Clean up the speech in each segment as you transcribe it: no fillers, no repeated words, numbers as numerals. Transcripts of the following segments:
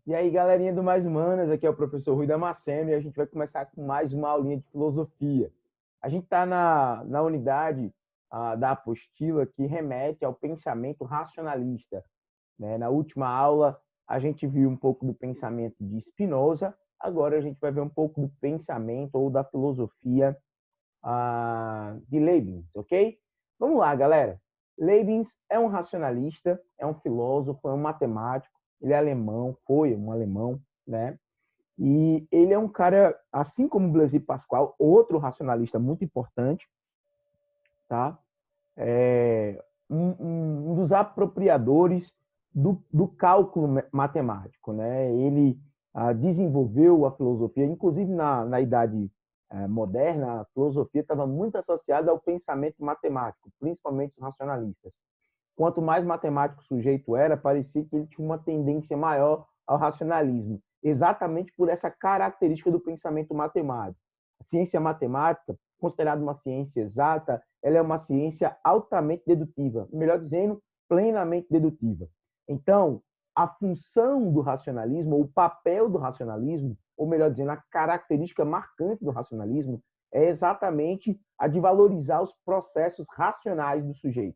E aí, galerinha do Mais Humanas, aqui é o professor Rui Damasceno e a gente vai começar com mais uma aulinha de filosofia. A gente está na unidade da apostila que remete ao pensamento racionalista, né? Na última aula, a gente viu um pouco do pensamento de Spinoza, agora a gente vai ver um pouco do pensamento ou da filosofia de Leibniz, ok? Vamos lá, galera. Leibniz é um racionalista, é um filósofo, é um matemático, ele é alemão, foi um alemão, né? E ele é um cara, assim como Blaise Pascal, outro racionalista muito importante, tá? Um dos apropriadores do cálculo matemático, né? Ele desenvolveu a filosofia, inclusive na idade moderna, a filosofia estava muito associada ao pensamento matemático, principalmente os racionalistas. Quanto mais matemático o sujeito era, parecia que ele tinha uma tendência maior ao racionalismo, exatamente por essa característica do pensamento matemático. A ciência matemática, considerada uma ciência exata, ela é uma ciência altamente dedutiva, melhor dizendo, plenamente dedutiva. Então, a função do racionalismo, o papel do racionalismo, ou melhor dizendo, a característica marcante do racionalismo, é exatamente a de valorizar os processos racionais do sujeito.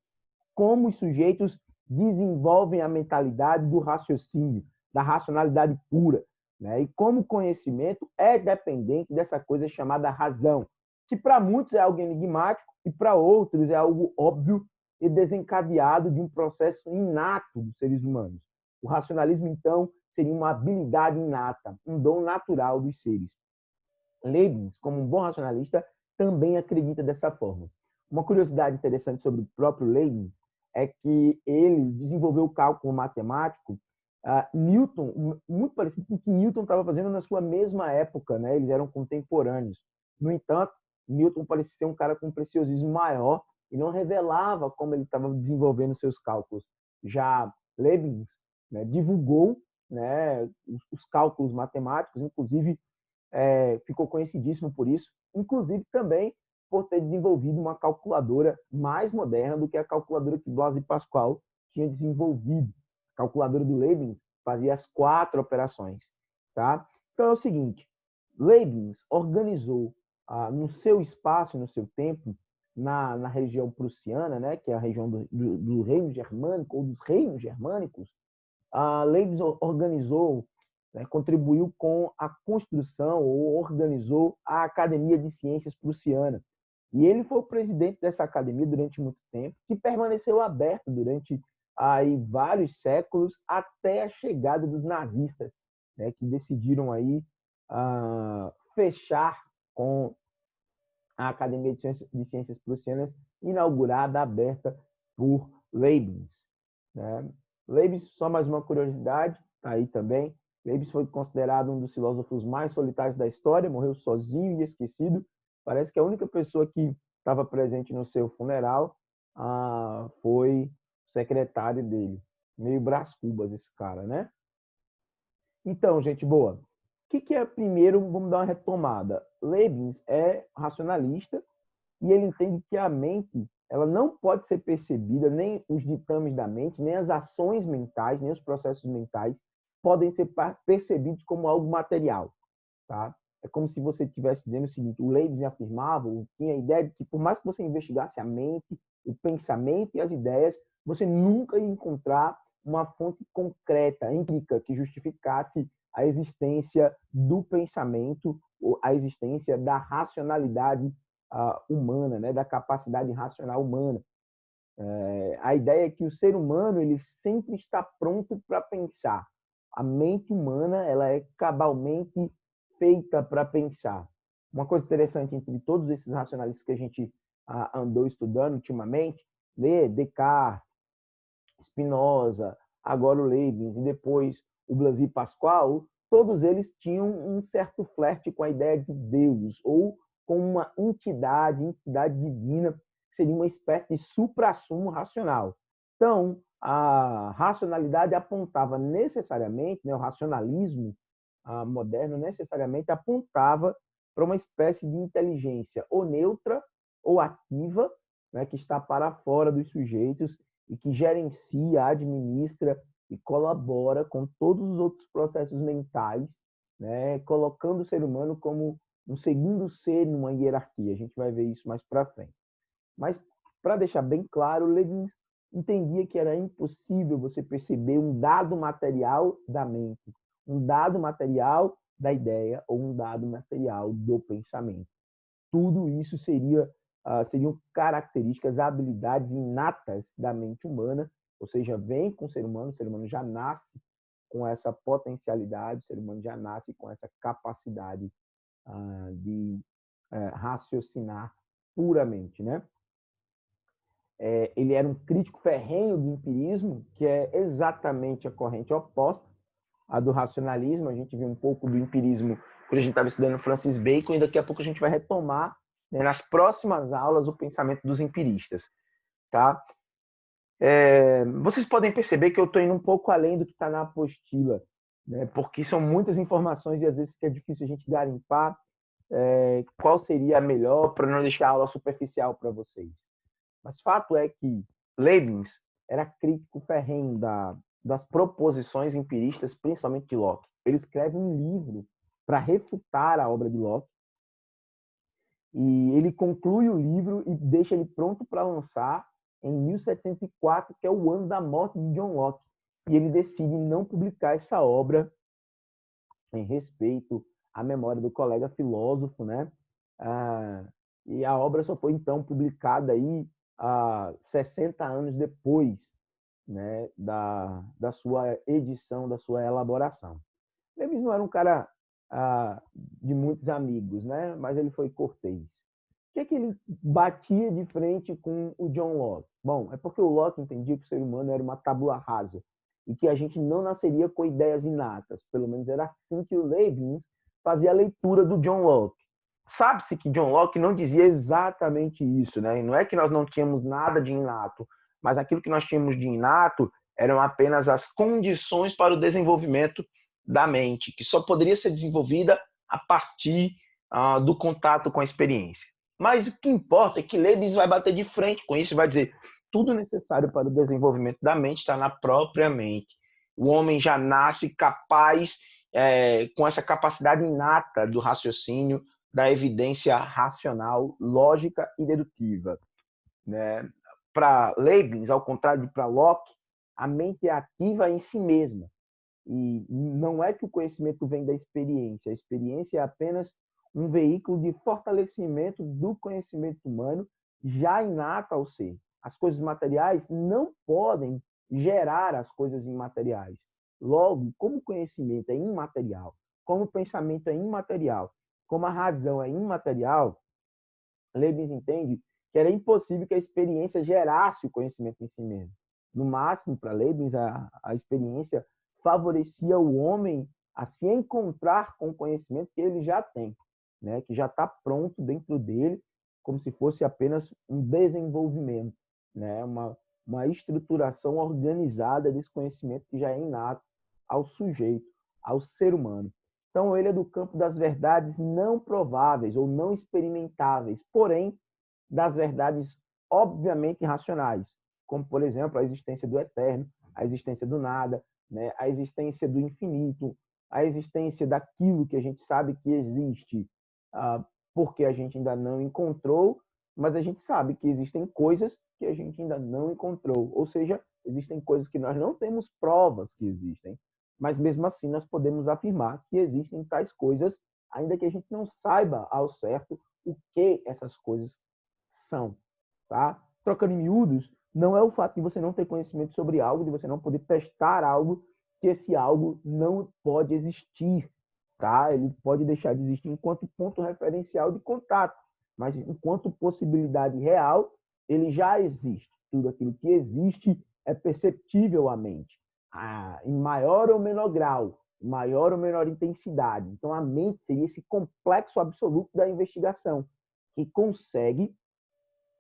Como os sujeitos desenvolvem a mentalidade do raciocínio, da racionalidade pura, né? E como o conhecimento é dependente dessa coisa chamada razão, que para muitos é algo enigmático e para outros é algo óbvio e desencadeado de um processo inato dos seres humanos. O racionalismo, então, seria uma habilidade inata, um dom natural dos seres. Leibniz, como um bom racionalista, também acredita dessa forma. Uma curiosidade interessante sobre o próprio Leibniz é que ele desenvolveu o cálculo matemático Newton, muito parecido com o que Newton estava fazendo na sua mesma época, né? Eles eram contemporâneos. No entanto, Newton parecia ser um cara com um preciosismo maior e não revelava como ele estava desenvolvendo seus cálculos. Já Leibniz, né, divulgou, né, os cálculos matemáticos, inclusive ficou conhecidíssimo por isso, inclusive também por ter desenvolvido uma calculadora mais moderna do que a calculadora que Blaise Pascal tinha desenvolvido. A calculadora do Leibniz fazia as 4 operações. Tá? Então é o seguinte, Leibniz organizou no seu espaço, no seu tempo, na região prussiana, né, que é a região do reino germânico, ou dos reinos germânicos, Leibniz organizou, né, contribuiu com a construção ou organizou a Academia de Ciências Prussiana. E ele foi o presidente dessa academia durante muito tempo, que permaneceu aberto durante aí vários séculos até a chegada dos nazistas, né, que decidiram aí fechar com a Academia de Ciências Prussianas inaugurada, aberta por Leibniz, né? Leibniz, só mais uma curiosidade, aí também, Leibniz foi considerado um dos filósofos mais solitários da história, morreu sozinho e esquecido. Parece que a única pessoa que estava presente no seu funeral foi o secretário dele. Meio Brás Cubas esse cara, né? Então, gente boa, o que é primeiro? Vamos dar uma retomada. Leibniz é racionalista e ele entende que a mente ela não pode ser percebida, nem os ditames da mente, nem as ações mentais, nem os processos mentais podem ser percebidos como algo material. Tá? É como se você estivesse dizendo o seguinte, o Leibniz afirmava, tinha a ideia de que por mais que você investigasse a mente, o pensamento e as ideias, você nunca ia encontrar uma fonte concreta, empírica, que justificasse a existência do pensamento, a existência da racionalidade humana, né, da capacidade racional humana. A ideia é que o ser humano ele sempre está pronto para pensar. A mente humana ela é cabalmente feita para pensar. Uma coisa interessante entre todos esses racionalistas que a gente andou estudando ultimamente, Descartes, Spinoza, agora o Leibniz e depois o Blaise Pascal, todos eles tinham um certo flerte com a ideia de Deus ou com uma entidade divina, que seria uma espécie de suprassumo racional. Então, a racionalidade apontava necessariamente, né, o racionalismo moderno necessariamente apontava para uma espécie de inteligência ou neutra ou ativa, né, que está para fora dos sujeitos e que gerencia, administra e colabora com todos os outros processos mentais, né, colocando o ser humano como um segundo ser numa hierarquia. A gente vai ver isso mais para frente. Mas, para deixar bem claro, Leibniz entendia que era impossível você perceber um dado material da mente, um dado material da ideia ou um dado material do pensamento. Tudo isso seriam características, habilidades inatas da mente humana, ou seja, vem com o ser humano já nasce com essa potencialidade, o ser humano já nasce com essa capacidade de raciocinar puramente, né? Ele era um crítico ferrenho do empirismo, que é exatamente a corrente oposta à do racionalismo. A gente viu um pouco do empirismo quando a gente estava estudando Francis Bacon, e daqui a pouco a gente vai retomar, né, nas próximas aulas, o pensamento dos empiristas. Tá? Vocês podem perceber que eu estou indo um pouco além do que está na apostila, né, porque são muitas informações e às vezes é difícil a gente garimpar qual seria a melhor para não deixar a aula superficial para vocês. Mas fato é que Leibniz era crítico ferrenho das proposições empiristas, principalmente de Locke. Ele escreve um livro para refutar a obra de Locke, e ele conclui o livro e deixa ele pronto para lançar em 1704, que é o ano da morte de John Locke. E ele decide não publicar essa obra em respeito à memória do colega filósofo, né? E a obra só foi, então, publicada aí 60 anos depois, né, da sua edição, da sua elaboração. Leibniz não era um cara de muitos amigos, né, mas ele foi cortês. Por que ele batia de frente com o John Locke? Bom, é porque o Locke entendia que o ser humano era uma tábua rasa e que a gente não nasceria com ideias inatas. Pelo menos era assim que o Leibniz fazia a leitura do John Locke. Sabe-se que John Locke não dizia exatamente isso, né? E não é que nós não tínhamos nada de inato, mas aquilo que nós tínhamos de inato eram apenas as condições para o desenvolvimento da mente, que só poderia ser desenvolvida a partir do contato com a experiência. Mas o que importa é que Leibniz vai bater de frente com isso e vai dizer: tudo necessário para o desenvolvimento da mente está na própria mente. O homem já nasce capaz, com essa capacidade inata do raciocínio, da evidência racional, lógica e dedutiva. Né? Para Leibniz, ao contrário de para Locke, a mente é ativa em si mesma. E não é que o conhecimento vem da experiência. A experiência é apenas um veículo de fortalecimento do conhecimento humano já inato ao ser. As coisas materiais não podem gerar as coisas imateriais. Logo, como o conhecimento é imaterial, como o pensamento é imaterial, como a razão é imaterial, Leibniz entende que era impossível que a experiência gerasse o conhecimento em si mesmo. No máximo, para Leibniz, a experiência favorecia o homem a se encontrar com o conhecimento que ele já tem, né? Que já está pronto dentro dele, como se fosse apenas um desenvolvimento, né? Uma estruturação organizada desse conhecimento que já é inato ao sujeito, ao ser humano. Então, ele é do campo das verdades não prováveis ou não experimentáveis, porém, das verdades obviamente racionais, como, por exemplo, a existência do eterno, a existência do nada, né? A existência do infinito, a existência daquilo que a gente sabe que existe, porque a gente ainda não encontrou, mas a gente sabe que existem coisas que a gente ainda não encontrou, ou seja, existem coisas que nós não temos provas que existem, mas mesmo assim nós podemos afirmar que existem tais coisas, ainda que a gente não saiba ao certo o que essas coisas são. Tá? Trocando em miúdos, não é o fato de você não ter conhecimento sobre algo, de você não poder testar algo, que esse algo não pode existir. Tá? Ele pode deixar de existir enquanto ponto referencial de contato, mas enquanto possibilidade real, ele já existe. Tudo aquilo que existe é perceptível à mente, em maior ou menor grau, maior ou menor intensidade. Então, a mente seria esse complexo absoluto da investigação, que consegue,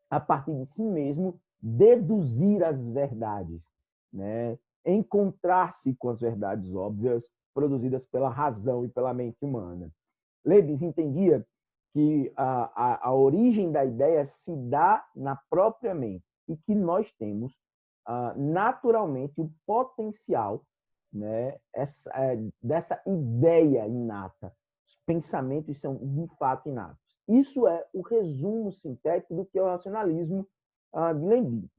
a partir de si mesmo, deduzir as verdades, né? Encontrar-se com as verdades óbvias produzidas pela razão e pela mente humana. Leibniz entendia que a origem da ideia se dá na própria mente e que nós temos naturalmente o potencial, né, dessa ideia inata. Os pensamentos são de fato inatos. Isso é o resumo sintético do que é o racionalismo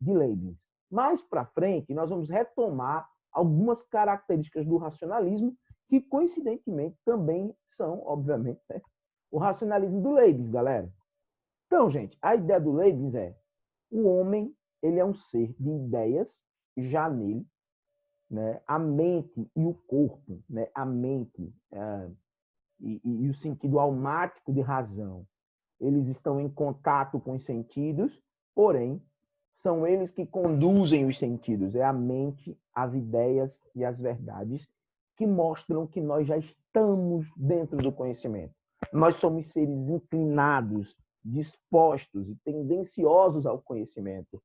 de Leibniz. Mais para frente, nós vamos retomar algumas características do racionalismo que, coincidentemente, também são, obviamente, né, o racionalismo do Leibniz, galera. Então, gente, a ideia do Leibniz é o homem, ele é um ser de ideias já nele, né? A mente e o corpo, né? A mente e o sentido almático de razão, eles estão em contato com os sentidos, porém, são eles que conduzem os sentidos. É a mente, as ideias e as verdades que mostram que nós já estamos dentro do conhecimento. Nós somos seres inclinados, dispostos e tendenciosos ao conhecimento.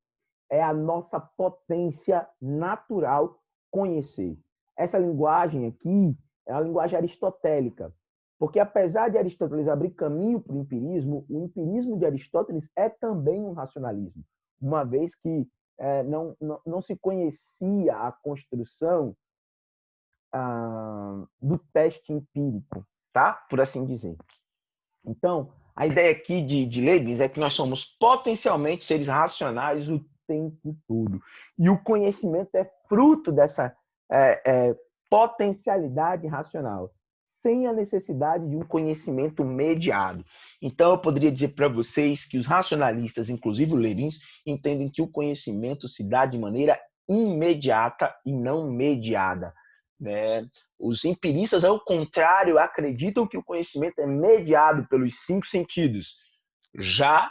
É a nossa potência natural conhecer. Essa linguagem aqui é a linguagem aristotélica, porque apesar de Aristóteles abrir caminho para o empirismo de Aristóteles é também um racionalismo, uma vez que não se conhecia a construção do teste empírico, tá? Por assim dizer. Então, a ideia aqui de Leibniz é que nós somos potencialmente seres racionais o tempo todo. E o conhecimento é fruto dessa potencialidade racional, sem a necessidade de um conhecimento mediado. Então, eu poderia dizer para vocês que os racionalistas, inclusive o Leibniz, entendem que o conhecimento se dá de maneira imediata e não mediada. Né? Os empiristas, ao contrário, acreditam que o conhecimento é mediado pelos 5 sentidos. Já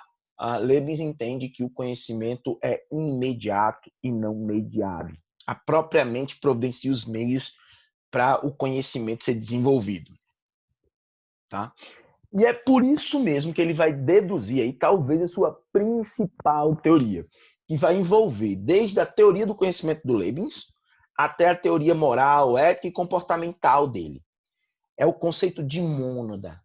Leibniz entende que o conhecimento é imediato e não mediado. A própria mente providencia os meios para o conhecimento ser desenvolvido. Tá? E é por isso mesmo que ele vai deduzir aí talvez a sua principal teoria, que vai envolver desde a teoria do conhecimento do Leibniz até a teoria moral, ética e comportamental dele. É o conceito de mônada.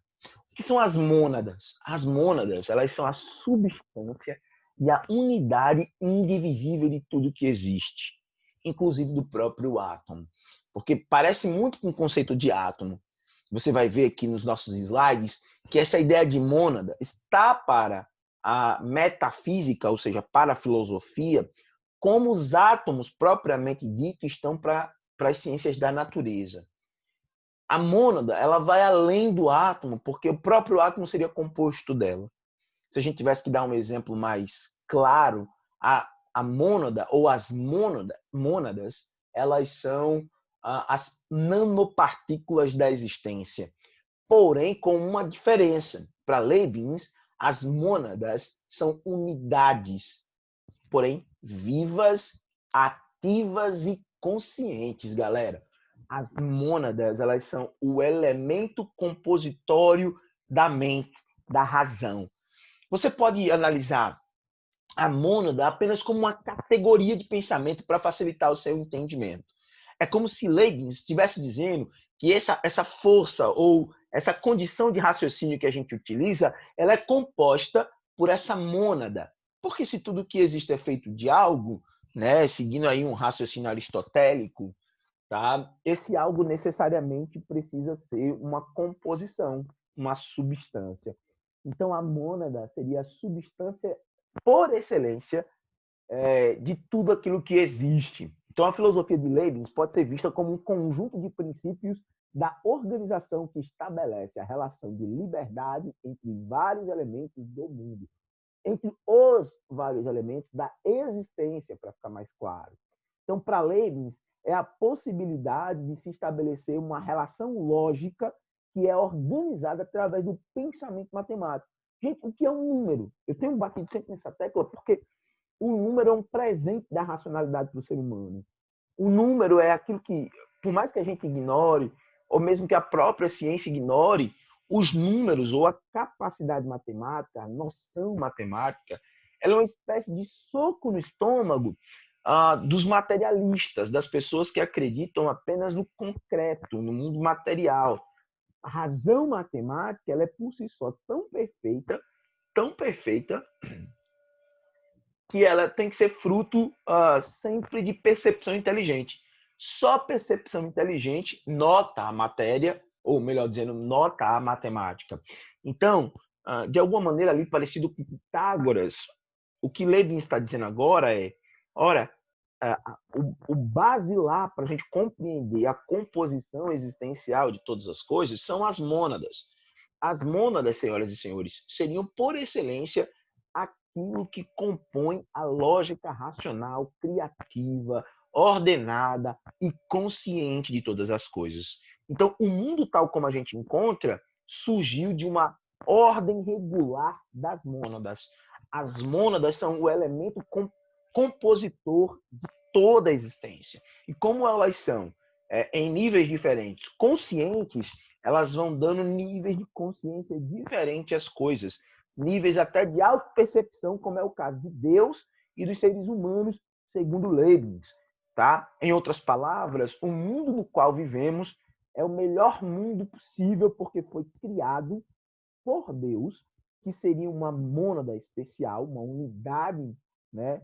O que são as mônadas? As mônadas, elas são a substância e a unidade indivisível de tudo que existe, inclusive do próprio átomo. Porque parece muito com o conceito de átomo. Você vai ver aqui nos nossos slides que essa ideia de mônada está para a metafísica, ou seja, para a filosofia, como os átomos propriamente dito estão para as ciências da natureza. A mônada, ela vai além do átomo, porque o próprio átomo seria composto dela. Se a gente tivesse que dar um exemplo mais claro, a mônada ou as mônadas, elas são as nanopartículas da existência. Porém, com uma diferença. Para Leibniz, as mônadas são unidades, porém vivas, ativas e conscientes, galera. As mônadas, elas são o elemento compositório da mente, da razão. Você pode analisar a mônada apenas como uma categoria de pensamento para facilitar o seu entendimento. É como se Leibniz estivesse dizendo que essa força ou essa condição de raciocínio que a gente utiliza, ela é composta por essa mônada. Porque se tudo que existe é feito de algo, né, seguindo aí um raciocínio aristotélico, tá? Esse algo necessariamente precisa ser uma composição, uma substância. Então, a mônada seria a substância por excelência de tudo aquilo que existe. Então, a filosofia de Leibniz pode ser vista como um conjunto de princípios da organização que estabelece a relação de liberdade entre vários elementos do mundo, entre os vários elementos da existência, para ficar mais claro. Então, para Leibniz, é a possibilidade de se estabelecer uma relação lógica que é organizada através do pensamento matemático. Gente, o que é um número? Eu tenho batido sempre nessa tecla porque o número é um presente da racionalidade para o ser humano. O número é aquilo que, por mais que a gente ignore, ou mesmo que a própria ciência ignore, os números ou a capacidade matemática, a noção matemática, ela é uma espécie de soco no estômago dos materialistas, das pessoas que acreditam apenas no concreto, no mundo material. A razão matemática, ela é por si só tão perfeita, que ela tem que ser fruto sempre de percepção inteligente. Só percepção inteligente nota a matéria, ou melhor dizendo, nota a matemática. Então, de alguma maneira ali parecido com Pitágoras, o que Leibniz está dizendo agora é, ora, o basilar para a gente compreender a composição existencial de todas as coisas são as mônadas. As mônadas, senhoras e senhores, seriam, por excelência, aquilo que compõe a lógica racional, criativa, ordenada e consciente de todas as coisas. Então, o mundo tal como a gente encontra surgiu de uma ordem regular das mônadas. As mônadas são o elemento compositor de toda a existência. E como elas são em níveis diferentes, conscientes, elas vão dando níveis de consciência diferentes às coisas, níveis até de autopercepção, como é o caso de Deus e dos seres humanos, segundo Leibniz. Tá? Em outras palavras, o mundo no qual vivemos é o melhor mundo possível porque foi criado por Deus, que seria uma mônada especial, uma unidade, né,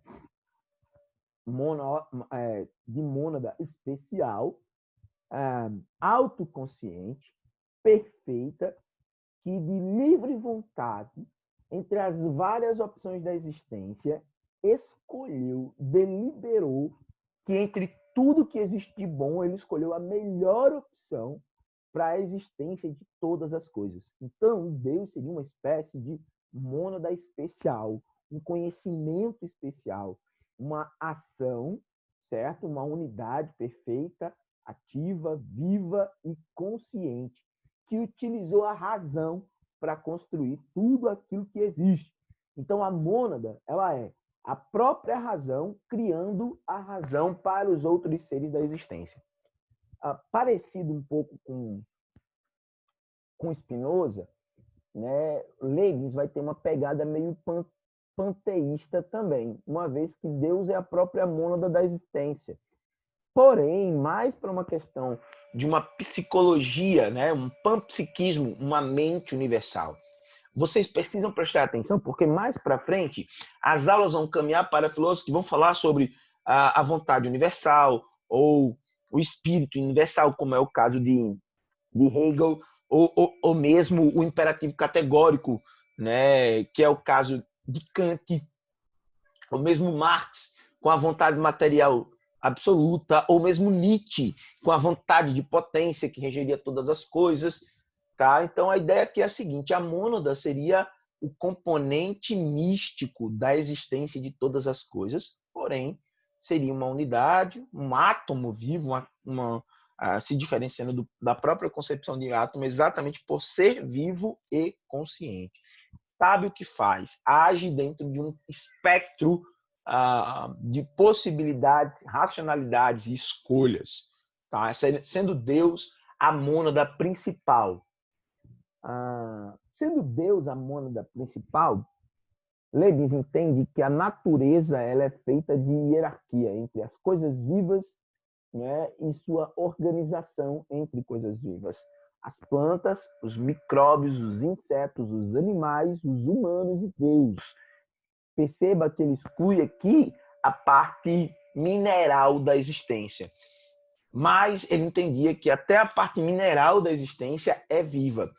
de mônada especial, autoconsciente, perfeita, que de livre vontade, entre as várias opções da existência, escolheu, deliberou que entre tudo que existe de bom, ele escolheu a melhor opção para a existência de todas as coisas. Então, Deus seria uma espécie de mônada especial, um conhecimento especial, uma ação, certo? Uma unidade perfeita, ativa, viva e consciente, que utilizou a razão para construir tudo aquilo que existe. Então, a mônada, ela é a própria razão criando a razão para os outros seres da existência. Parecido um pouco com Spinoza, né, Leibniz vai ter uma pegada meio panteísta também, uma vez que Deus é a própria mônada da existência. Porém, mais para uma questão de uma psicologia, né, um panpsiquismo, uma mente universal. Vocês precisam prestar atenção, porque mais para frente as aulas vão caminhar para filósofos que vão falar sobre a vontade universal ou o espírito universal, como é o caso de Hegel, ou mesmo o imperativo categórico, né, que é o caso de Kant, ou mesmo Marx, com a vontade material absoluta, ou mesmo Nietzsche, com a vontade de potência que regeria todas as coisas. Tá? Então, a ideia aqui é a seguinte, a mônada seria o componente místico da existência de todas as coisas, porém, seria uma unidade, um átomo vivo, se diferenciando da própria concepção de átomo exatamente por ser vivo e consciente. Sabe o que faz, age dentro de um espectro de possibilidades, racionalidades e escolhas. Tá? Sendo Deus a mônada principal. Sendo Deus a mônada principal, Leibniz entende que a natureza ela é feita de hierarquia entre as coisas vivas, né, e sua organização entre coisas vivas. As plantas, os micróbios, os insetos, os animais, os humanos e Deus. Perceba que ele exclui aqui a parte mineral da existência. Mas ele entendia que até a parte mineral da existência é viva.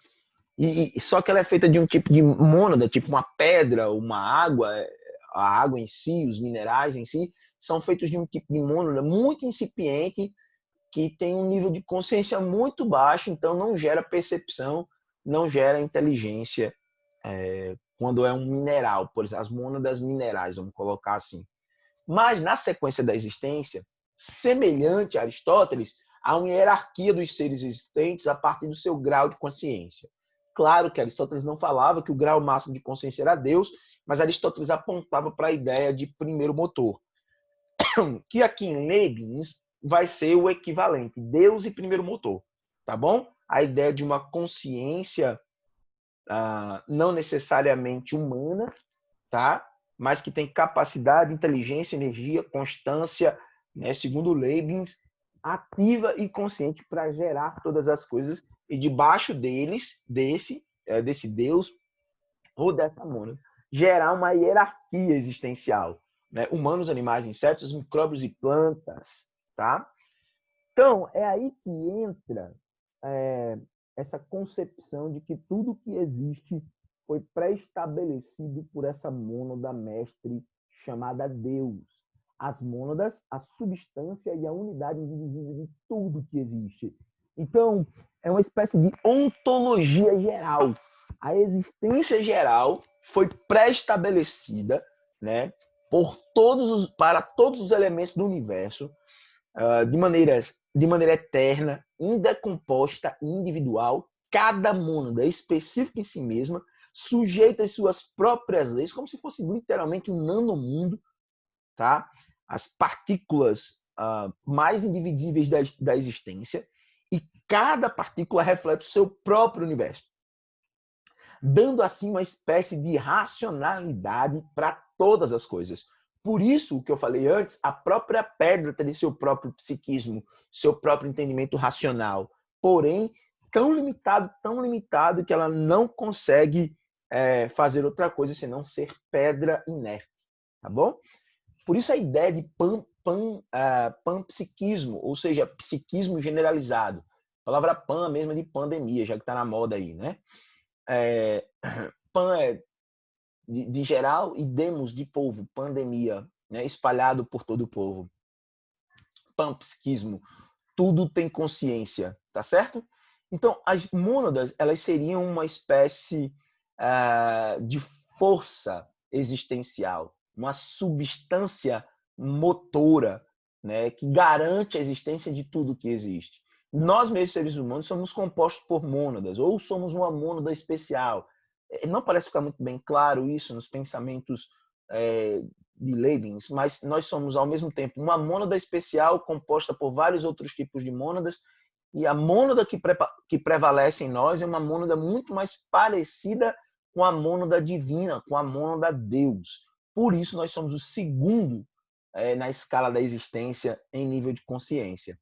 Só que ela é feita de um tipo de mônada, tipo uma pedra, uma água, a água em si, os minerais em si, são feitos de um tipo de mônada muito incipiente, que tem um nível de consciência muito baixo, então não gera percepção, não gera inteligência quando é um mineral, por exemplo, as mônadas minerais, vamos colocar assim. Mas na sequência da existência, semelhante a Aristóteles, há uma hierarquia dos seres existentes a partir do seu grau de consciência. Claro que Aristóteles não falava que o grau máximo de consciência era Deus, mas Aristóteles apontava para a ideia de primeiro motor, que aqui em Leibniz vai ser o equivalente, Deus e primeiro motor, tá bom? A ideia de uma consciência não necessariamente humana, tá? Mas que tem capacidade, inteligência, energia, constância, né? Segundo Leibniz, ativa e consciente para gerar todas as coisas e debaixo desse Deus ou dessa mônada, gerar uma hierarquia existencial, né? Humanos, animais, insetos, micróbios e plantas, tá? Então, é aí que entra essa concepção de que tudo que existe foi pré-estabelecido por essa mônada mestre chamada Deus. As mônadas, a substância e a unidade indivisível de tudo que existe. Então, é uma espécie de ontologia geral. A existência geral foi pré-estabelecida, né, para todos os elementos do universo, de maneira eterna, indecomposta e individual, cada mônada específica em si mesma, sujeita às suas próprias leis, como se fosse literalmente um nanomundo, tá? As partículas mais indivisíveis da existência, e cada partícula reflete o seu próprio universo, dando assim uma espécie de racionalidade para todas as coisas. Por isso, o que eu falei antes, a própria pedra tem seu próprio psiquismo, seu próprio entendimento racional, porém tão limitado que ela não consegue fazer outra coisa senão ser pedra inerte, tá bom? Por isso a ideia de panpsiquismo, ou seja, psiquismo generalizado. A palavra pan mesmo é de pandemia, já que está na moda aí, né? Pan é de geral e demos de povo, pandemia, né? Espalhado por todo o povo. Panpsiquismo, tudo tem consciência, tá certo? Então, as mônadas, elas seriam uma espécie de força existencial, uma substância motora, né, que garante a existência de tudo que existe. Nós, mesmos seres humanos, somos compostos por mônadas, ou somos uma mônada especial. Não parece ficar muito bem claro isso nos pensamentos de Leibniz, mas nós somos, ao mesmo tempo, uma mônada especial composta por vários outros tipos de mônadas, e a mônada que prevalece em nós é uma mônada muito mais parecida com a mônada divina, com a mônada Deus. Por isso, nós somos o segundo na escala da existência em nível de consciência.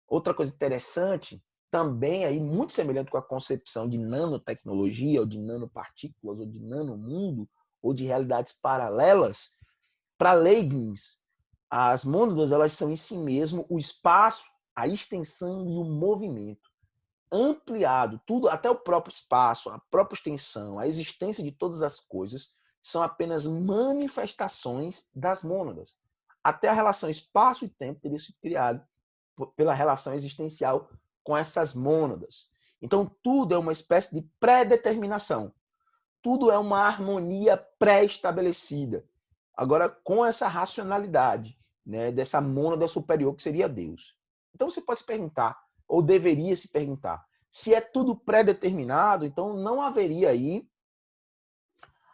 Outra coisa interessante, também aí muito semelhante com a concepção de nanotecnologia, ou de nanopartículas, ou de nanomundo, ou de realidades paralelas, para Leibniz, as mônadas, elas são em si mesmo o espaço, a extensão e o movimento ampliado, tudo, até o próprio espaço, a própria extensão, a existência de todas as coisas são apenas manifestações das mônadas. Até a relação espaço e tempo teria sido criada pela relação existencial com essas mônadas. Então, tudo é uma espécie de pré-determinação. Tudo é uma harmonia pré-estabelecida. Agora, com essa racionalidade, né, dessa mônada superior que seria Deus. Então, você pode se perguntar, ou deveria se perguntar, se é tudo pré-determinado, então não haveria aí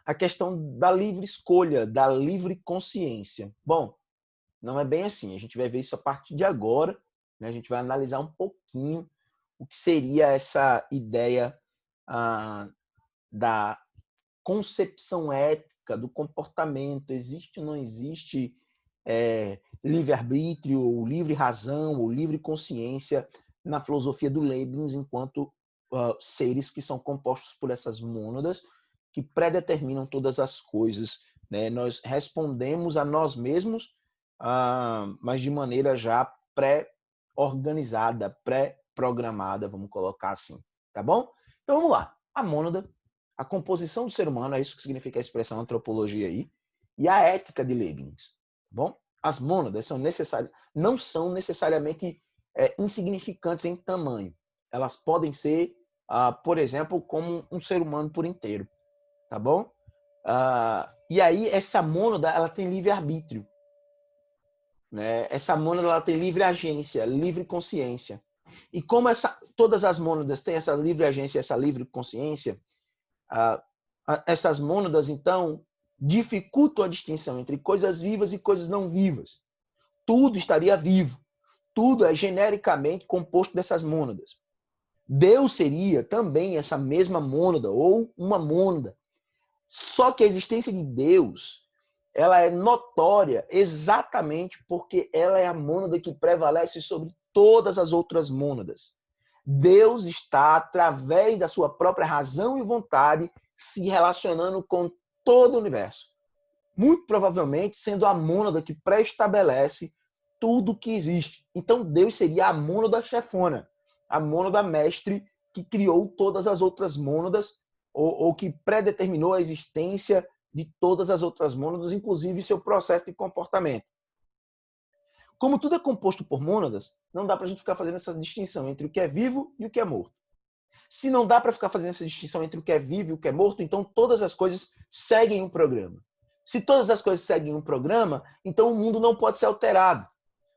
a questão da livre escolha, da livre consciência. Bom, não é bem assim. A gente vai ver isso a partir de agora, né? A gente vai analisar um pouquinho o que seria essa ideia da concepção ética, do comportamento. Existe ou não existe livre-arbítrio, ou livre razão, ou livre consciência na filosofia do Leibniz, enquanto seres que são compostos por essas mônadas que predeterminam todas as coisas, né? Nós respondemos a nós mesmos, mas de maneira já pré-organizada, pré-programada, vamos colocar assim, tá bom? Então vamos lá. A mônada, a composição do ser humano, é isso que significa a expressão antropologia aí, e a ética de Leibniz, tá bom? As mônadas não são necessariamente insignificantes em tamanho. Elas podem ser, por exemplo, como um ser humano por inteiro, tá bom? E aí essa mônada, ela tem livre-arbítrio, né? Essa mônada, ela tem livre agência, livre consciência. E como todas as mônadas têm essa livre agência, essa livre consciência, essas mônadas, então, dificultam a distinção entre coisas vivas e coisas não vivas. Tudo estaria vivo. Tudo é genericamente composto dessas mônadas. Deus seria também essa mesma mônada, ou uma mônada. Só que a existência de Deus, ela é notória exatamente porque ela é a mônada que prevalece sobre todas as outras mônadas. Deus está, através da sua própria razão e vontade, se relacionando com todo o universo. muito provavelmente sendo a mônada que pré-estabelece tudo que existe. Então Deus seria a mônada chefona, a mônada mestre que criou todas as outras mônadas ou que predeterminou a existência de todas as outras mônadas, inclusive seu processo de comportamento. Como tudo é composto por mônadas, não dá para a gente ficar fazendo essa distinção entre o que é vivo e o que é morto. Se não dá para ficar fazendo essa distinção entre o que é vivo e o que é morto, então todas as coisas seguem um programa. Se todas as coisas seguem um programa, então o mundo não pode ser alterado.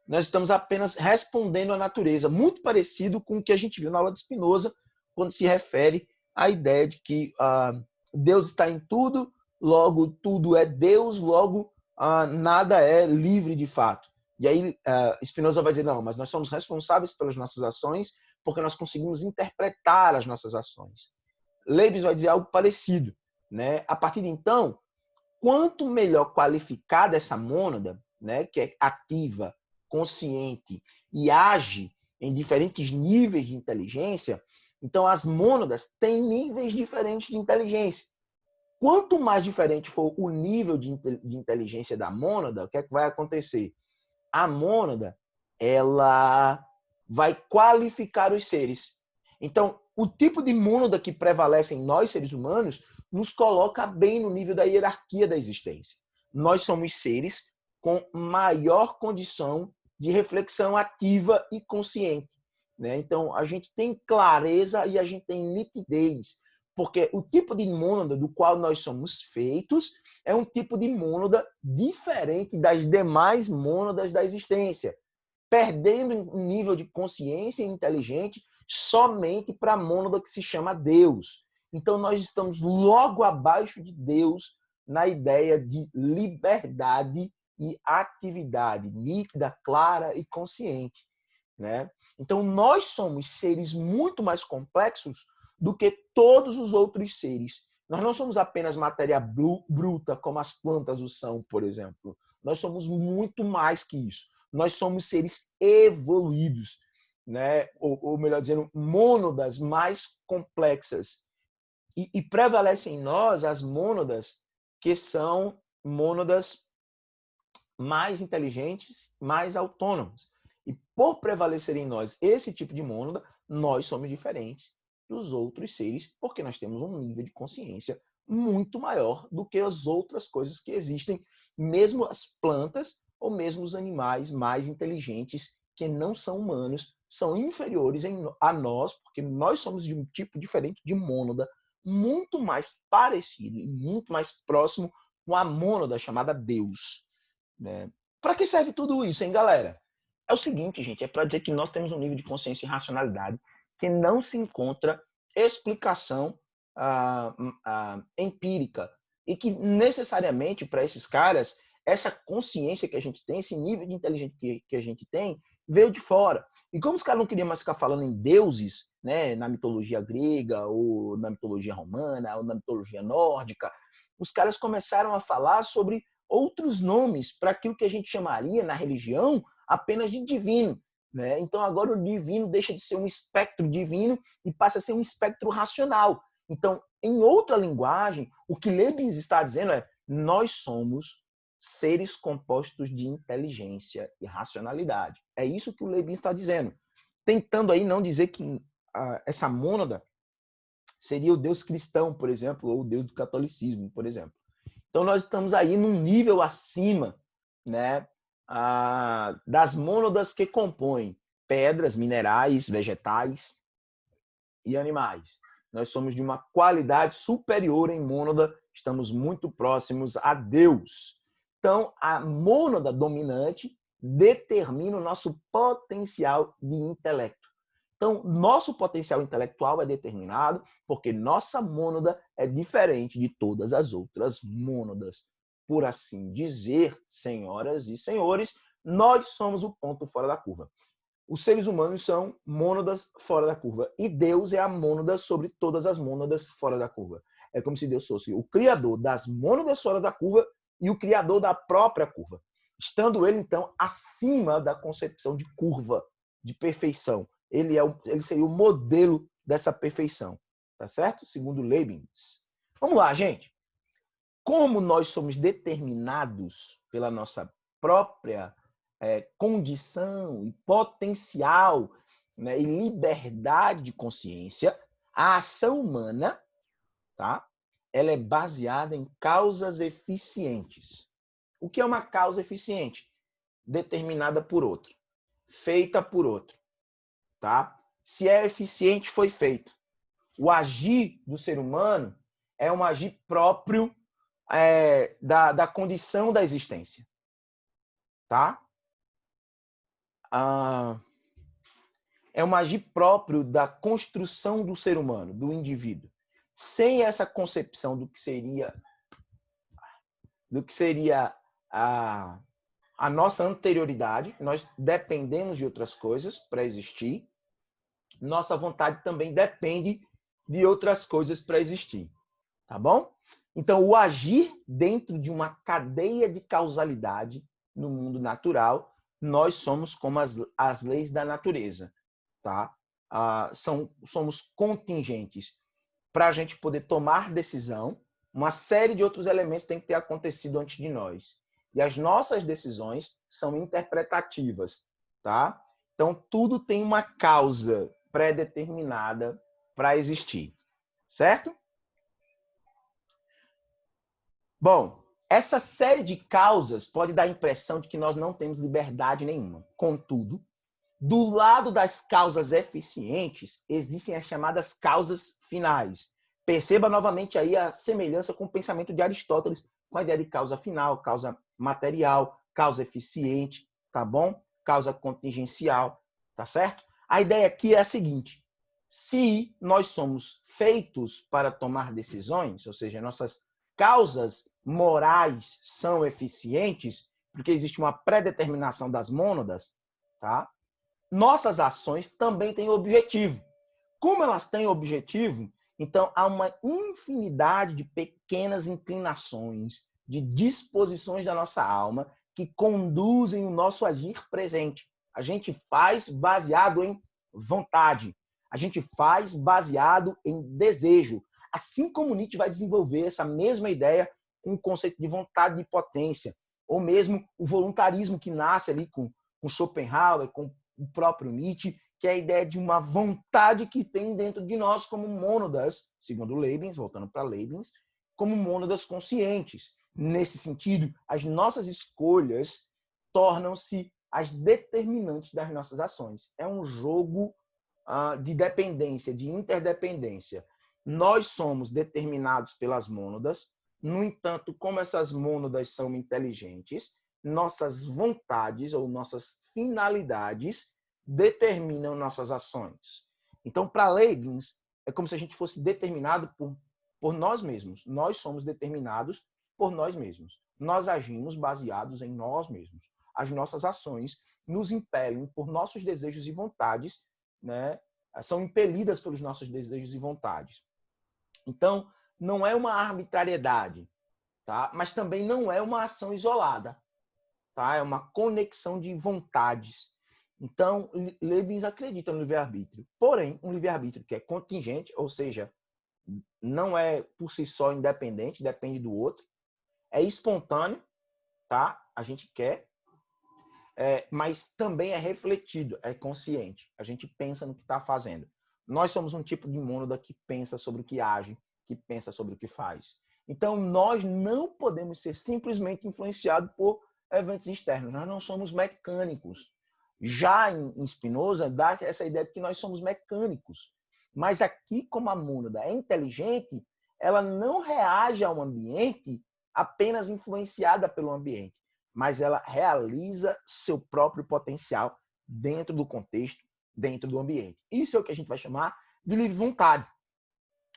Nós estamos apenas respondendo à natureza, muito parecido com o que a gente viu na aula de Spinoza, quando se refere à ideia de que Deus está em tudo, logo tudo é Deus, logo nada é livre de fato. E aí Spinoza vai dizer, não, mas nós somos responsáveis pelas nossas ações porque nós conseguimos interpretar as nossas ações. Leibniz vai dizer algo parecido, né? A partir de então, quanto melhor qualificada essa mônada, né, que é ativa, consciente e age em diferentes níveis de inteligência, então as mônadas têm níveis diferentes de inteligência. Quanto mais diferente for o nível de inteligência da mônada, o que é que vai acontecer? A mônada, ela vai qualificar os seres. Então, o tipo de mônada que prevalece em nós, seres humanos, nos coloca bem no nível da hierarquia da existência. Nós somos seres com maior condição de reflexão ativa e consciente, né? Então, a gente tem clareza e a gente tem nitidez, porque o tipo de mônada do qual nós somos feitos é um tipo de mônada diferente das demais mônadas da existência, perdendo um nível de consciência inteligente somente para a mônada que se chama Deus. Então, nós estamos logo abaixo de Deus na ideia de liberdade e atividade nítida, clara e consciente, né? Então, nós somos seres muito mais complexos do que todos os outros seres. Nós não somos apenas matéria bruta, como as plantas o são, por exemplo. Nós somos muito mais que isso. Nós somos seres evoluídos, né? Ou melhor dizendo, mônadas mais complexas. E prevalecem em nós as mônadas que são mônadas mais inteligentes, mais autônomas. E por prevalecer em nós esse tipo de mônada, nós somos diferentes dos outros seres, porque nós temos um nível de consciência muito maior do que as outras coisas que existem, mesmo as plantas ou mesmo os animais mais inteligentes que não são humanos, são inferiores a nós, porque nós somos de um tipo diferente de mônada, muito mais parecido e muito mais próximo com a mônada chamada Deus, né? Para que serve tudo isso, hein, galera? É o seguinte, gente, é para dizer que nós temos um nível de consciência e racionalidade que não se encontra explicação empírica e que necessariamente para esses caras essa consciência que a gente tem, esse nível de inteligência que a gente tem, veio de fora. E como os caras não queriam mais ficar falando em deuses, né, na mitologia grega ou na mitologia romana ou na mitologia nórdica, os caras começaram a falar sobre outros nomes para aquilo que a gente chamaria na religião apenas de divino, né? Então agora o divino deixa de ser um espectro divino e passa a ser um espectro racional. Então, em outra linguagem, o que Leibniz está dizendo é: nós somos seres compostos de inteligência e racionalidade. É isso que o Leibniz está dizendo, tentando aí não dizer que essa mônada seria o Deus cristão, por exemplo, ou o Deus do catolicismo, por exemplo. Então, nós estamos aí num nível acima, né, das mônadas que compõem pedras, minerais, vegetais e animais. Nós somos de uma qualidade superior em mônada, estamos muito próximos a Deus. Então, a mônada dominante determina o nosso potencial de intelecto. Então, nosso potencial intelectual é determinado porque nossa mônada é diferente de todas as outras mônadas. Por assim dizer, senhoras e senhores, nós somos o ponto fora da curva. Os seres humanos são mônadas fora da curva. E Deus é a mônada sobre todas as mônadas fora da curva. É como se Deus fosse o criador das mônadas fora da curva e o criador da própria curva. Estando ele, então, acima da concepção de curva, de perfeição. Ele seria o modelo dessa perfeição. Tá certo? Segundo Leibniz. Vamos lá, gente. como nós somos determinados pela nossa própria condição e potencial, né, e liberdade de consciência, a ação humana, tá? Ela é baseada em causas eficientes. O que é uma causa eficiente? Determinada por outro, feita por outro, tá? Se é eficiente, foi feito. O agir do ser humano é um agir próprio da condição da existência, tá? É um agir próprio da construção do ser humano, do indivíduo. Sem essa concepção do que seria a nossa anterioridade, nós dependemos de outras coisas para existir. Nossa vontade também depende de outras coisas para existir, tá bom? Então, o agir dentro de uma cadeia de causalidade no mundo natural, nós somos como as leis da natureza, tá? Somos contingentes. Para a gente poder tomar decisão, uma série de outros elementos tem que ter acontecido antes de nós. E as nossas decisões são interpretativas, tá? Então, tudo tem uma causa pré-determinada para existir, certo? Bom, essa série de causas pode dar a impressão de que nós não temos liberdade nenhuma. Contudo, do lado das causas eficientes, existem as chamadas causas finais. Perceba novamente aí a semelhança com o pensamento de Aristóteles, com a ideia de causa final, causa material, causa eficiente, tá bom? Causa contingencial, tá certo? A ideia aqui é a seguinte: se nós somos feitos para tomar decisões, ou seja, nossas causas morais são eficientes, porque existe uma predeterminação das mônadas, tá? Nossas ações também têm objetivo. Como elas têm objetivo, então há uma infinidade de pequenas inclinações, de disposições da nossa alma que conduzem o nosso agir presente. A gente faz baseado em vontade. A gente faz baseado em desejo. Assim como Nietzsche vai desenvolver essa mesma ideia com o conceito de vontade de potência, ou mesmo o voluntarismo que nasce ali com Schopenhauer, com o próprio Nietzsche, que é a ideia de uma vontade que tem dentro de nós como mônadas, segundo Leibniz, voltando para Leibniz, como mônadas conscientes. Nesse sentido, as nossas escolhas tornam-se as determinantes das nossas ações. É um jogo de dependência, de interdependência. Nós somos determinados pelas mônadas, no entanto, como essas mônadas são inteligentes, nossas vontades ou nossas finalidades determinam nossas ações. Então, para Leibniz, é como se a gente fosse determinado por nós mesmos. Nós somos determinados por nós mesmos. Nós agimos baseados em nós mesmos. As nossas ações nos impelem por nossos desejos e vontades, né? São impelidas pelos nossos desejos e vontades. Então, não é uma arbitrariedade, tá? Mas também não é uma ação isolada. Tá? É uma conexão de vontades. Então, Leibniz acredita no livre-arbítrio. Porém, um livre-arbítrio que é contingente, ou seja, não é por si só independente, depende do outro. É espontâneo, tá? A gente quer, mas também é refletido, é consciente. A gente pensa no que está fazendo. Nós somos um tipo de mônada que pensa sobre o que age, que pensa sobre o que faz. Então, nós não podemos ser simplesmente influenciados por eventos externos. Nós não somos mecânicos. Já em Spinoza, dá essa ideia de que nós somos mecânicos. Mas aqui, como a mônada é inteligente, ela não reage ao ambiente apenas influenciada pelo ambiente, mas ela realiza seu próprio potencial dentro do contexto, dentro do ambiente. Isso é o que a gente vai chamar de livre vontade,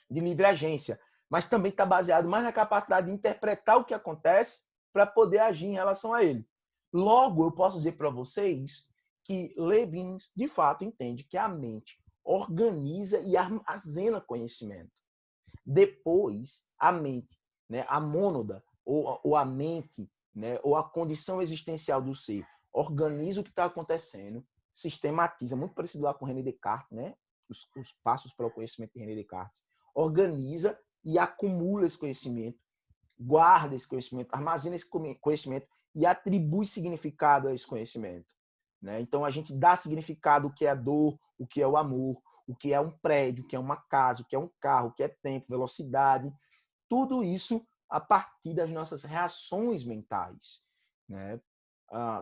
de livre agência, mas também está baseado mais na capacidade de interpretar o que acontece para poder agir em relação a ele. Logo, eu posso dizer para vocês que Leibniz, de fato, entende que a mente organiza e armazena conhecimento. Depois, a mente, né, a mônada, ou a mente, né, ou a condição existencial do ser, organiza o que está acontecendo, sistematiza, muito parecido lá com René Descartes, né, os passos para o conhecimento de René Descartes, organiza e acumula esse conhecimento guarda esse conhecimento, armazena esse conhecimento e atribui significado a esse conhecimento, né? Então, a gente dá significado ao que é a dor, o que é o amor, o que é um prédio, o que é uma casa, o que é um carro, o que é tempo, velocidade, tudo isso a partir das nossas reações mentais, né?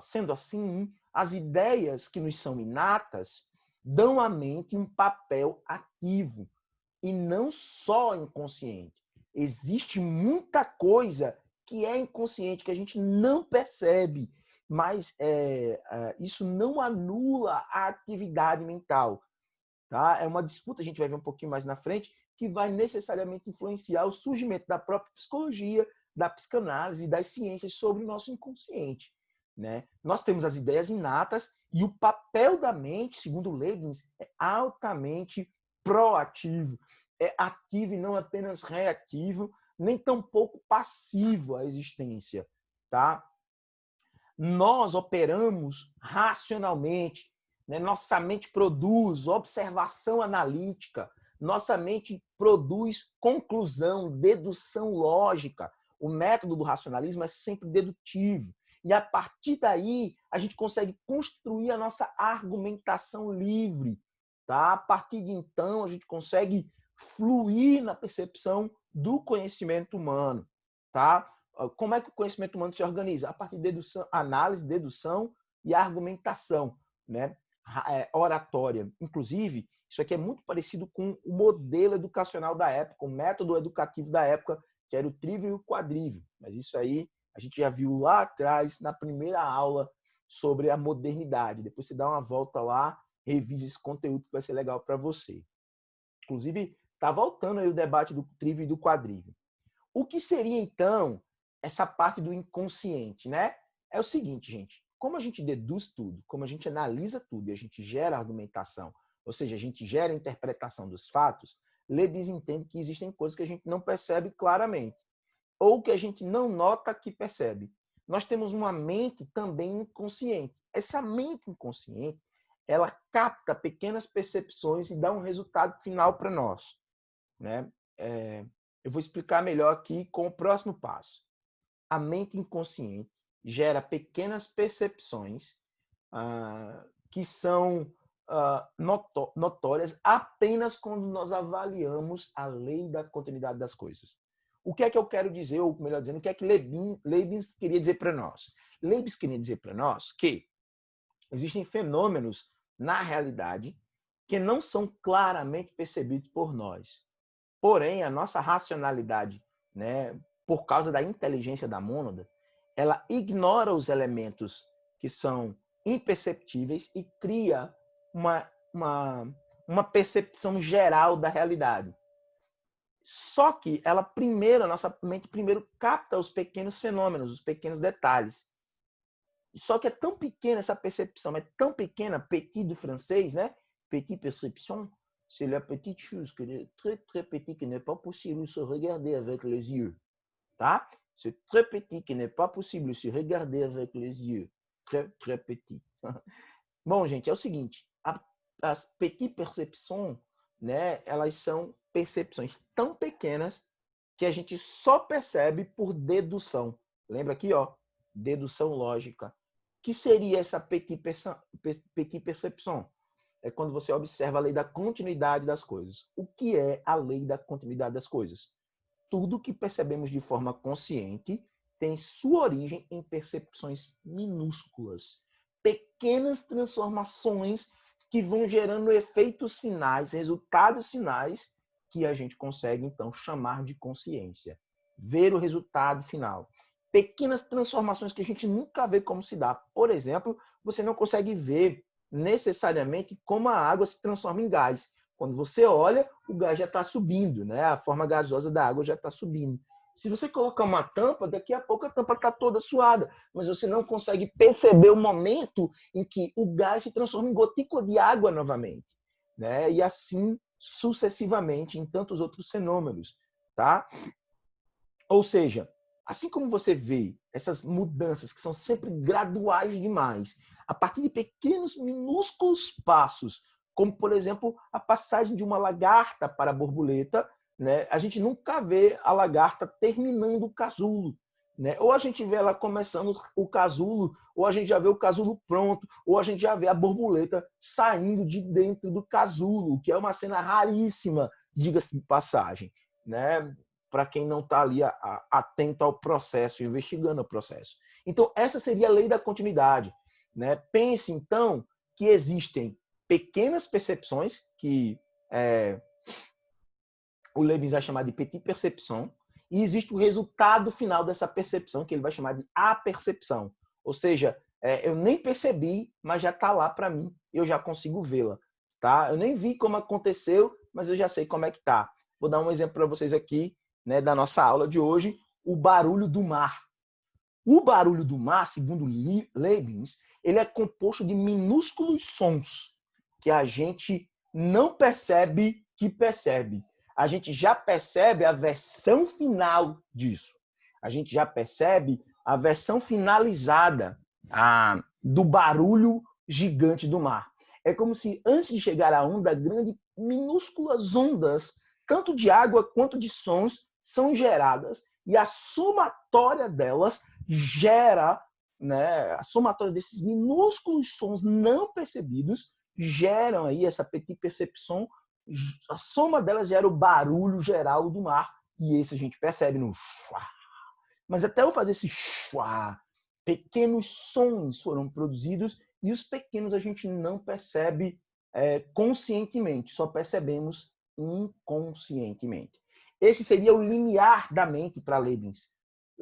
Sendo assim, as ideias que nos são inatas dão à mente um papel ativo e não só inconsciente. Existe muita coisa que é inconsciente, que a gente não percebe, mas isso não anula a atividade mental. Tá? É uma disputa, a gente vai ver um pouquinho mais na frente, que vai necessariamente influenciar o surgimento da própria psicologia, da psicanálise e das ciências sobre o nosso inconsciente, né? Nós temos as ideias inatas e o papel da mente, segundo Leibniz, é altamente proativo, é ativo e não apenas reativo, nem tampouco passivo à existência, tá? Nós operamos racionalmente, né? Nossa mente produz observação analítica, nossa mente produz conclusão, dedução lógica. O método do racionalismo é sempre dedutivo. E a partir daí, a gente consegue construir a nossa argumentação livre. Tá? A partir de então, a gente consegue fluir na percepção do conhecimento humano. Tá? Como é que o conhecimento humano se organiza? A partir de dedução, análise, dedução e argumentação, né? Oratória. Inclusive, isso aqui é muito parecido com o modelo educacional da época, o método educativo da época, que era o trívio e o quadrívio. Mas isso aí a gente já viu lá atrás, na primeira aula sobre a modernidade. Depois você dá uma volta lá, revisa esse conteúdo que vai ser legal para você. Inclusive, está voltando aí o debate do trívio e do quadrívio. O que seria, então, essa parte do inconsciente, né? É o seguinte, gente. Como a gente deduz tudo, como a gente analisa tudo e a gente gera argumentação, ou seja, a gente gera interpretação dos fatos, Leibniz entende que existem coisas que a gente não percebe claramente ou que a gente não nota que percebe. Nós temos uma mente também inconsciente. Essa mente inconsciente, ela capta pequenas percepções e dá um resultado final para nós, né? Eu vou explicar melhor aqui com o próximo passo. A mente inconsciente gera pequenas percepções que são notórias apenas quando nós avaliamos a lei da continuidade das coisas. O que é que eu quero dizer, ou melhor dizendo, o que é que Leibniz queria dizer para nós? Leibniz queria dizer para nós que existem fenômenos na realidade que não são claramente percebidos por nós. Porém, a nossa racionalidade, né, por causa da inteligência da mônada, ela ignora os elementos que são imperceptíveis e cria uma percepção geral da realidade. Só que a nossa mente primeiro capta os pequenos fenômenos, os pequenos detalhes. Só que é tão pequena essa percepção, é tão pequena, petit do francês, né? Petit perception, c'est la petite chose que est très très petit que n'est pas possible de se regarder avec les yeux, tá? C'est très petit que n'est pas possible de se regarder avec les yeux, très très petit. Bom, gente, é o seguinte, as petit perceptions, né? Elas são percepções tão pequenas que a gente só percebe por dedução. Lembra aqui, ó, dedução lógica. Que seria essa petit perception? É quando você observa a lei da continuidade das coisas. O que é a lei da continuidade das coisas? Tudo que percebemos de forma consciente tem sua origem em percepções minúsculas, pequenas transformações que vão gerando efeitos finais, resultados finais, que a gente consegue, então, chamar de consciência. Ver o resultado final. Pequenas transformações que a gente nunca vê como se dá. Por exemplo, você não consegue ver necessariamente como a água se transforma em gás. Quando você olha, o gás já está subindo, né? A forma gasosa da água já está subindo. Se você colocar uma tampa, daqui a pouco a tampa está toda suada, mas você não consegue perceber o momento em que o gás se transforma em gotícula de água novamente, né? E assim sucessivamente em tantos outros fenômenos, tá? Ou seja, assim como você vê essas mudanças que são sempre graduais demais, a partir de pequenos, minúsculos passos, como, por exemplo, a passagem de uma lagarta para a borboleta, né, a gente nunca vê a lagarta terminando o casulo. Né? Ou a gente vê ela começando o casulo, ou a gente já vê o casulo pronto, ou a gente já vê a borboleta saindo de dentro do casulo, que é uma cena raríssima, diga-se de passagem, né? Para quem não está ali atento ao processo, investigando o processo. Então, essa seria a lei da continuidade. Né? Pense, então, que existem pequenas percepções, que o Leibniz vai chamar de petit perception, e existe o resultado final dessa percepção, que ele vai chamar de apercepção. Ou seja, eu nem percebi, mas já está lá para mim, eu já consigo vê-la. Tá? Eu nem vi como aconteceu, mas eu já sei como é que está. Vou dar um exemplo para vocês aqui, né, da nossa aula de hoje, o barulho do mar. O barulho do mar, segundo Leibniz, ele é composto de minúsculos sons que a gente não percebe que percebe. A gente já percebe a versão final disso. A gente já percebe a versão finalizada do barulho gigante do mar. É como se, antes de chegar à onda grande, minúsculas ondas, tanto de água quanto de sons, são geradas, e a somatória delas gera, né, a somatória desses minúsculos sons não percebidos geram aí essa petit percepção. A soma delas gera o barulho geral do mar, e esse a gente percebe no chua. Mas até eu fazer esse chua, pequenos sons foram produzidos, e os pequenos a gente não percebe conscientemente, só percebemos inconscientemente. Esse seria o limiar da mente para Leibniz.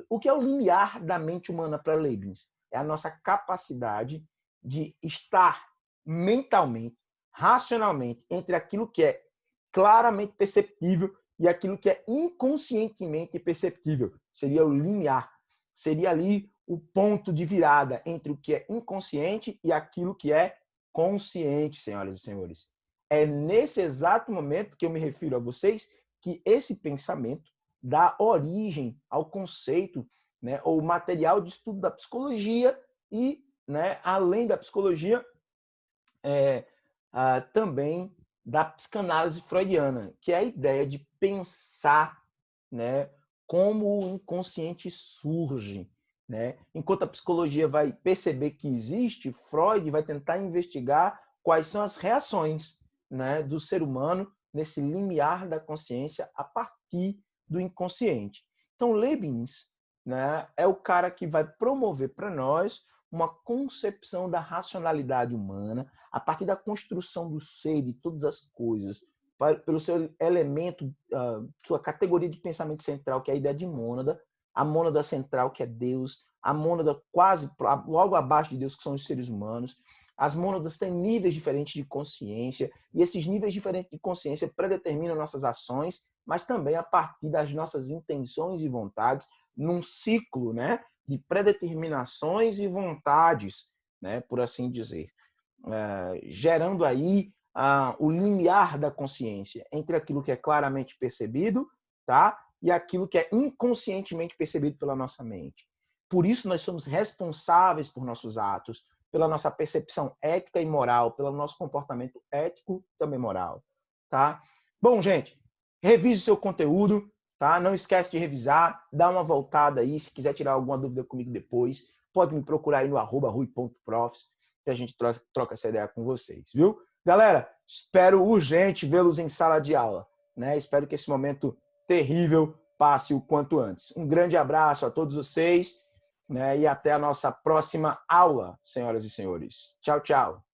O que é o limiar da mente humana para Leibniz? É a nossa capacidade de estar mentalmente, racionalmente, entre aquilo que é claramente perceptível e aquilo que é inconscientemente perceptível. Seria o limiar. Seria ali o ponto de virada entre o que é inconsciente e aquilo que é consciente, senhoras e senhores. É nesse exato momento que eu me refiro a vocês que esse pensamento dá origem ao conceito, né, ou material de estudo da psicologia e, né, além da psicologia, também da psicanálise freudiana, que é a ideia de pensar, né, como o inconsciente surge. Né? Enquanto a psicologia vai perceber que existe, Freud vai tentar investigar quais são as reações, né, do ser humano nesse limiar da consciência a partir do inconsciente. Então, Leibniz, né, é o cara que vai promover para nós uma concepção da racionalidade humana a partir da construção do ser, de todas as coisas, pelo seu elemento, sua categoria de pensamento central, que é a ideia de mônada, a mônada central, que é Deus, a mônada quase logo abaixo de Deus, que são os seres humanos. As mônadas têm níveis diferentes de consciência, e esses níveis diferentes de consciência predeterminam nossas ações, mas também a partir das nossas intenções e vontades, num ciclo, né, de predeterminações e vontades, né, por assim dizer, gerando aí o limiar da consciência entre aquilo que é claramente percebido, tá, e aquilo que é inconscientemente percebido pela nossa mente. Por isso nós somos responsáveis por nossos atos, pela nossa percepção ética e moral, pelo nosso comportamento ético e também moral, tá? Bom, gente, revise o seu conteúdo, tá? Não esquece de revisar, dá uma voltada aí, se quiser tirar alguma dúvida comigo depois, pode me procurar aí no @rui.profs, que a gente troca essa ideia com vocês, viu? Galera, espero urgente vê-los em sala de aula, né? Espero que esse momento terrível passe o quanto antes. Um grande abraço a todos vocês, né? E até a nossa próxima aula, senhoras e senhores. Tchau, tchau.